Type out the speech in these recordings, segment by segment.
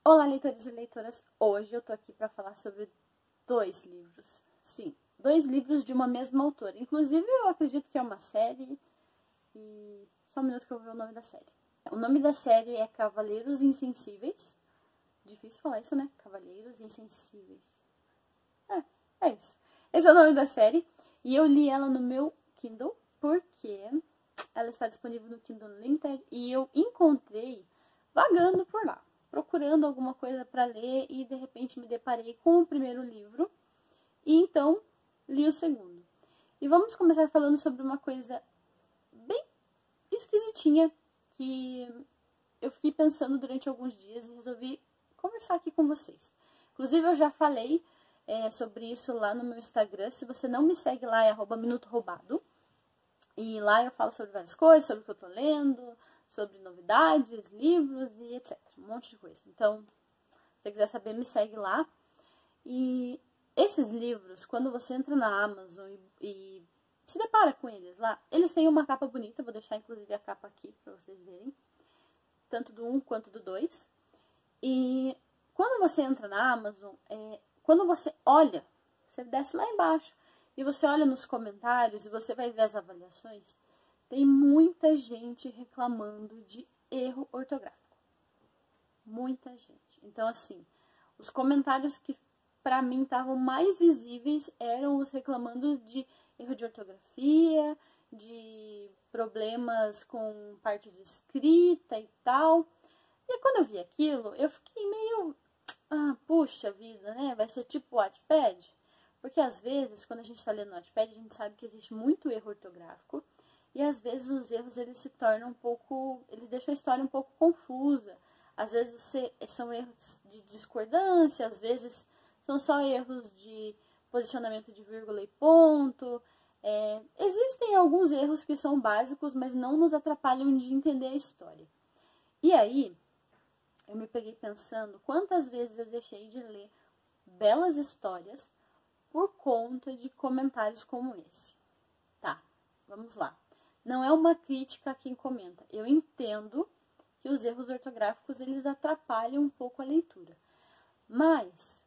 Olá, leitores e leitoras! Hoje eu tô aqui para falar sobre 2 livros. Sim, 2 livros de uma mesma autora. Inclusive, eu acredito que é uma série. E só um minuto que eu vou ver o nome da série. O nome da série é Cavaleiros Insensíveis. Difícil falar isso, né? Cavaleiros Insensíveis. É isso. Esse é o nome da série. E eu li ela no meu Kindle, porque ela está disponível no Kindle Unlimited. E eu encontrei vagando por lá, procurando alguma coisa para ler, e de repente me deparei com o primeiro livro, e então li o segundo. E vamos começar falando sobre uma coisa bem esquisitinha que eu fiquei pensando durante alguns dias e resolvi conversar aqui com vocês. Inclusive eu já falei sobre isso lá no meu Instagram. Se você não me segue lá, é @minutorroubado. E lá eu falo sobre várias coisas, sobre o que eu tô lendo, sobre novidades, livros e etc. Um monte de coisa. Então, se você quiser saber, me segue lá. E esses livros, quando você entra na Amazon e se depara com eles lá, eles têm uma capa bonita. Vou deixar, inclusive, a capa aqui para vocês verem. Tanto do 1 quanto do 2. E quando você entra na Amazon, quando você olha, você desce lá embaixo e você olha nos comentários e você vai ver as avaliações, tem muita gente reclamando de erro ortográfico. Muita gente. Então, assim, os comentários que pra mim estavam mais visíveis eram os reclamando de erro de ortografia, de problemas com parte de escrita e tal. E quando eu vi aquilo, eu fiquei meio... puxa vida, né? Vai ser tipo o Wattpad? Porque às vezes, quando a gente está lendo no Wattpad, a gente sabe que existe muito erro ortográfico. E às vezes os erros, eles se tornam um pouco... eles deixam a história um pouco confusa. Às vezes são erros de discordância, às vezes são só erros de posicionamento de vírgula e ponto. Existem alguns erros que são básicos, mas não nos atrapalham de entender a história. E aí, eu me peguei pensando quantas vezes eu deixei de ler belas histórias por conta de comentários como esse. Tá, vamos lá. Não é uma crítica a quem comenta. Eu entendo que os erros ortográficos, eles atrapalham um pouco a leitura. Mas,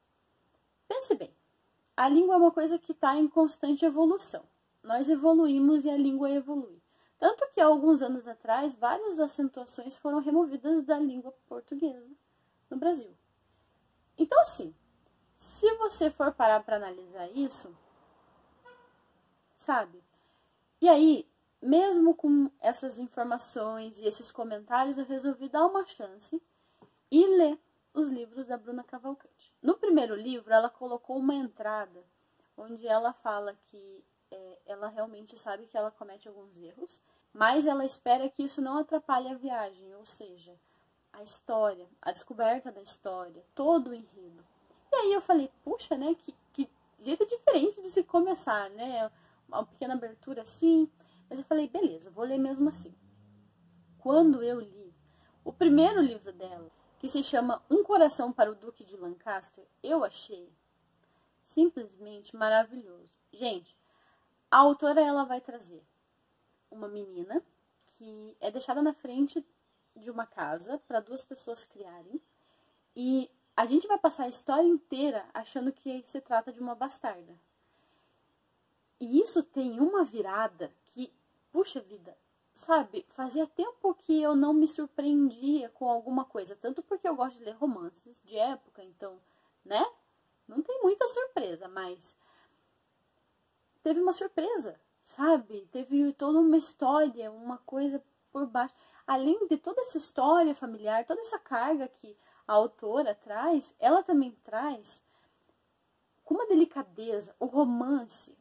pense bem, a língua é uma coisa que está em constante evolução. Nós evoluímos e a língua evolui. Tanto que, há alguns anos atrás, várias acentuações foram removidas da língua portuguesa no Brasil. Então, assim, se você for parar para analisar isso, sabe? E aí, mesmo com essas informações e esses comentários, eu resolvi dar uma chance e ler os livros da Bruna Cavalcante. No primeiro livro, ela colocou uma entrada onde ela fala que ela realmente sabe que ela comete alguns erros, mas ela espera que isso não atrapalhe a viagem, ou seja, a história, a descoberta da história, todo o enredo. E aí eu falei, puxa, né, que jeito diferente de se começar, né, uma pequena abertura assim. Mas eu falei, beleza, vou ler mesmo assim. Quando eu li o primeiro livro dela, que se chama Um Coração para o Duque de Lancaster, eu achei simplesmente maravilhoso. Gente, a autora, ela vai trazer uma menina que é deixada na frente de uma casa para 2 pessoas criarem, e a gente vai passar a história inteira achando que se trata de uma bastarda. E isso tem uma virada que, puxa vida, sabe, fazia tempo que eu não me surpreendia com alguma coisa, tanto porque eu gosto de ler romances de época, então, né, não tem muita surpresa, mas teve uma surpresa, sabe, teve toda uma história, uma coisa por baixo, além de toda essa história familiar, toda essa carga que a autora traz, ela também traz com uma delicadeza o romance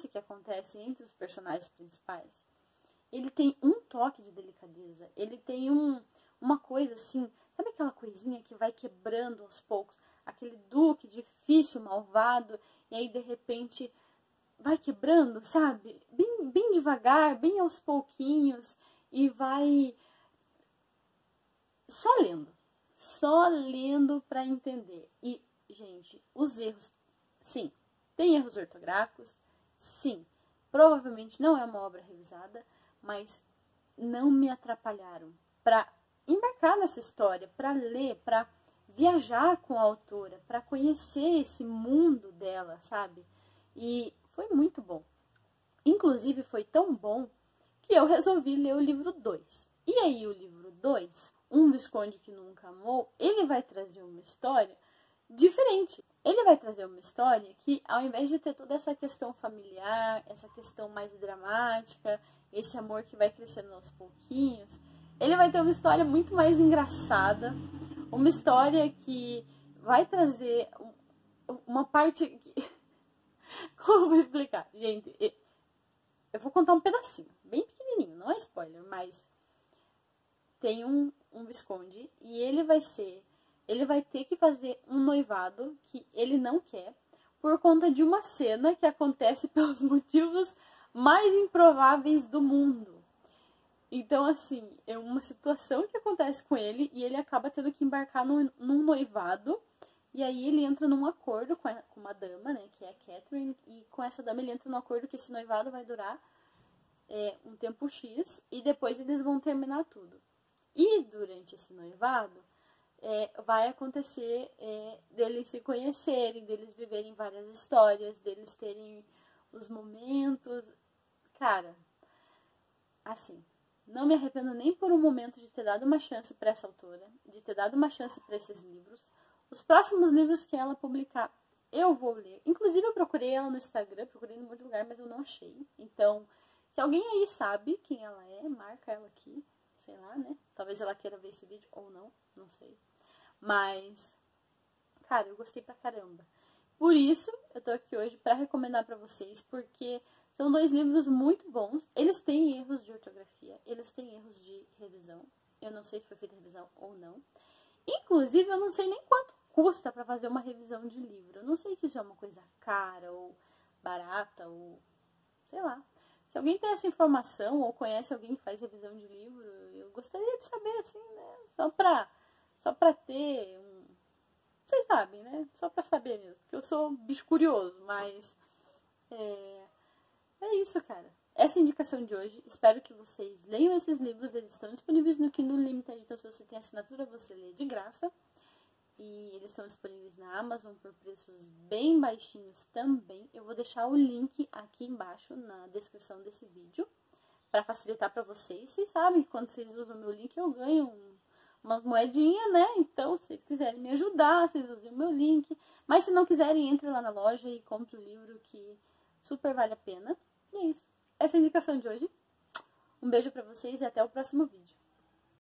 que acontece entre os personagens principais. Ele tem um toque de delicadeza, ele tem uma coisa assim, sabe aquela coisinha que vai quebrando aos poucos, aquele duque difícil, malvado, e aí de repente vai quebrando, sabe? Bem devagar, bem aos pouquinhos, e vai só lendo para entender. E, gente, os erros, sim, tem erros ortográficos, sim, provavelmente não é uma obra revisada, mas não me atrapalharam para embarcar nessa história, para ler, para viajar com a autora, para conhecer esse mundo dela, sabe? E foi muito bom. Inclusive, foi tão bom que eu resolvi ler o livro 2. E aí, o livro 2, Um Visconde que Nunca Amou, ele vai trazer uma história diferente. Ele vai trazer uma história que, ao invés de ter toda essa questão familiar, essa questão mais dramática, esse amor que vai crescendo aos pouquinhos, ele vai ter uma história muito mais engraçada, uma história que vai trazer uma parte... Como eu vou explicar? Gente, eu vou contar um pedacinho, bem pequenininho, não é spoiler, mas tem um Visconde e ele vai ter que fazer um noivado que ele não quer por conta de uma cena que acontece pelos motivos mais improváveis do mundo. Então, assim, é uma situação que acontece com ele e ele acaba tendo que embarcar num noivado. E aí ele entra num acordo com uma dama, né, que é a Catherine, e com essa dama ele entra num acordo que esse noivado vai durar um tempo X e depois eles vão terminar tudo. E durante esse noivado vai acontecer deles se conhecerem, deles viverem várias histórias, deles terem os momentos. Cara, assim, não me arrependo nem por um momento de ter dado uma chance para essa autora, de ter dado uma chance para esses livros. Os próximos livros que ela publicar, eu vou ler. Inclusive, eu procurei ela no Instagram, procurei em um monte de lugar, mas eu não achei. Então, se alguém aí sabe quem ela é, marca ela aqui. Sei lá, né? Talvez ela queira ver esse vídeo ou não, não sei. Mas, cara, eu gostei pra caramba. Por isso, eu tô aqui hoje pra recomendar pra vocês, porque são 2 livros muito bons. Eles têm erros de ortografia, eles têm erros de revisão. Eu não sei se foi feita revisão ou não. Inclusive, eu não sei nem quanto custa pra fazer uma revisão de livro. Eu não sei se isso é uma coisa cara ou barata ou sei lá. Se alguém tem essa informação ou conhece alguém que faz revisão de livro, eu gostaria de saber, assim, né? Só pra ter um... Vocês sabem, né? Só pra saber mesmo. Porque eu sou bicho curioso, mas... É isso, cara. Essa é a indicação de hoje. Espero que vocês leiam esses livros. Eles estão disponíveis no Kindle Unlimited. Então, se você tem assinatura, você lê de graça. E eles estão disponíveis na Amazon por preços bem baixinhos também. Eu vou deixar o link aqui embaixo na descrição desse vídeo para facilitar para vocês. Vocês sabem que quando vocês usam o meu link eu ganho umas moedinhas, né? Então, se vocês quiserem me ajudar, vocês usem o meu link. Mas se não quiserem, entre lá na loja e compre o livro que super vale a pena. E é isso. Essa é a indicação de hoje. Um beijo para vocês e até o próximo vídeo.